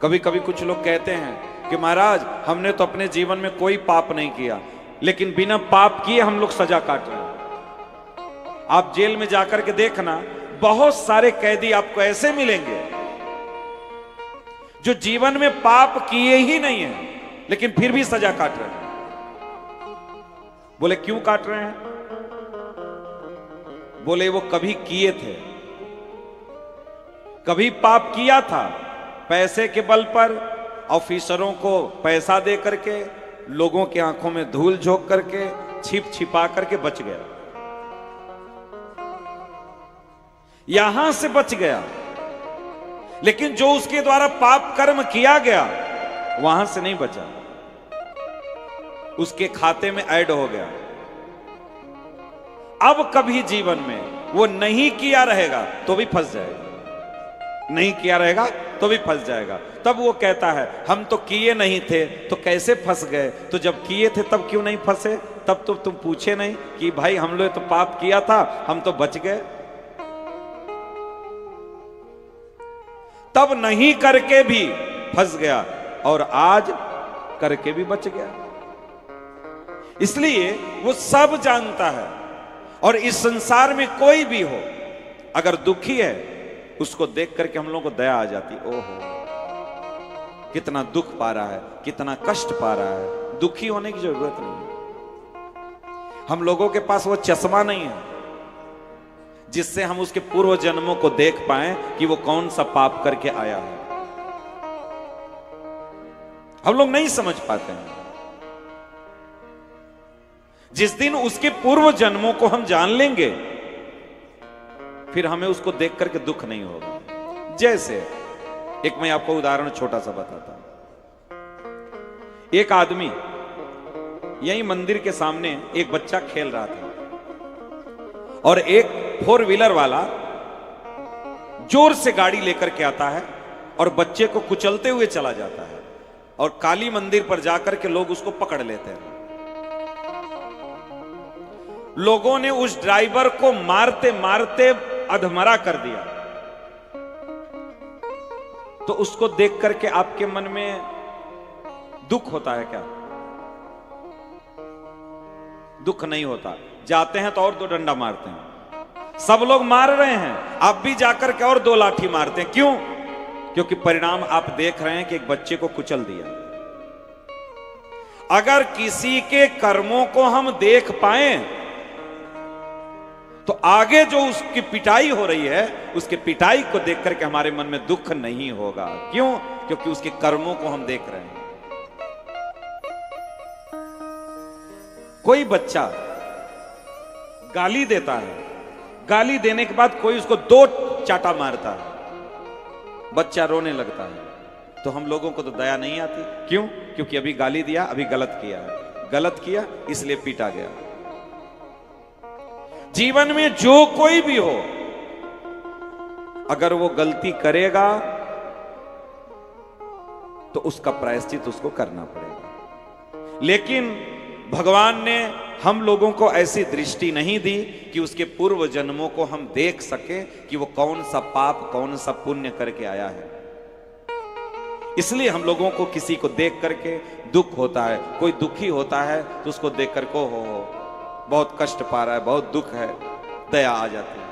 कभी कभी कुछ लोग कहते हैं कि महाराज हमने तो अपने जीवन में कोई पाप नहीं किया, लेकिन बिना पाप किए हम लोग सजा काट रहे हैं। आप जेल में जाकर के देखना, बहुत सारे कैदी आपको ऐसे मिलेंगे जो जीवन में पाप किए ही नहीं है, लेकिन फिर भी सजा काट रहे हैं। बोले क्यों काट रहे हैं? बोले वो कभी किए थे, कभी पाप किया था, पैसे के बल पर ऑफिसरों को पैसा दे करके, लोगों की आंखों में धूल झोंक करके, छिप छिपा करके बच गया, यहां से बच गया। लेकिन जो उसके द्वारा पाप कर्म किया गया वहां से नहीं बचा, उसके खाते में ऐड हो गया। अब कभी जीवन में वो नहीं किया रहेगा तो भी फंस जाएगा, नहीं किया रहेगा तो भी फंस जाएगा। तब वो कहता है हम तो किए नहीं थे तो कैसे फंस गए? तो जब किए थे तब क्यों नहीं फंसे? तब तो तुम पूछे नहीं कि भाई हम लोग तो पाप किया था, हम तो बच गए। तब नहीं करके भी फंस गया और आज करके भी बच गया। इसलिए वो सब जानता है। और इस संसार में कोई भी हो, अगर दुखी है, उसको देख करके हम लोगों को दया आ जाती। ओहो कितना दुख पा रहा है, कितना कष्ट पा रहा है। दुखी होने की जरूरत नहीं है। हम लोगों के पास वो चश्मा नहीं है जिससे हम उसके पूर्व जन्मों को देख पाएं कि वो कौन सा पाप करके आया है। हम लोग नहीं समझ पाते हैं। जिस दिन उसके पूर्व जन्मों को हम जान लेंगे, फिर हमें उसको देख करके दुख नहीं होगा। जैसे एक मैं आपको उदाहरण छोटा सा बताता हूं। एक आदमी यही मंदिर के सामने एक बच्चा खेल रहा था और एक 4 व्हीलर वाला जोर से गाड़ी लेकर के आता है और बच्चे को कुचलते हुए चला जाता है और काली मंदिर पर जाकर के लोग उसको पकड़ लेते हैं। लोगों ने उस ड्राइवर को मारते मारते अधमरा कर दिया। तो उसको देख करके आपके मन में दुख होता है क्या? दुख नहीं होता। जाते हैं तो और 2 डंडा मारते हैं। सब लोग मार रहे हैं, आप भी जाकर के और 2 लाठी मारते हैं। क्यों? क्योंकि परिणाम आप देख रहे हैं कि एक बच्चे को कुचल दिया। अगर किसी के कर्मों को हम देख पाए तो आगे जो उसकी पिटाई हो रही है, उसके पिटाई को देख करके हमारे मन में दुख नहीं होगा। क्यों? क्योंकि उसके कर्मों को हम देख रहे हैं। कोई बच्चा गाली देता है, गाली देने के बाद कोई उसको 2 चाटा मारता है, बच्चा रोने लगता है, तो हम लोगों को तो दया नहीं आती। क्यों? क्योंकि अभी गाली दिया, अभी गलत किया है, गलत किया इसलिए पीटा गया। जीवन में जो कोई भी हो, अगर वो गलती करेगा तो उसका प्रायश्चित उसको करना पड़ेगा। लेकिन भगवान ने हम लोगों को ऐसी दृष्टि नहीं दी कि उसके पूर्व जन्मों को हम देख सके कि वो कौन सा पाप कौन सा पुण्य करके आया है। इसलिए हम लोगों को किसी को देख करके दुख होता है। कोई दुखी होता है तो उसको देख कर को हो बहुत कष्ट पा रहा है, बहुत दुख है, दया आ जाती है।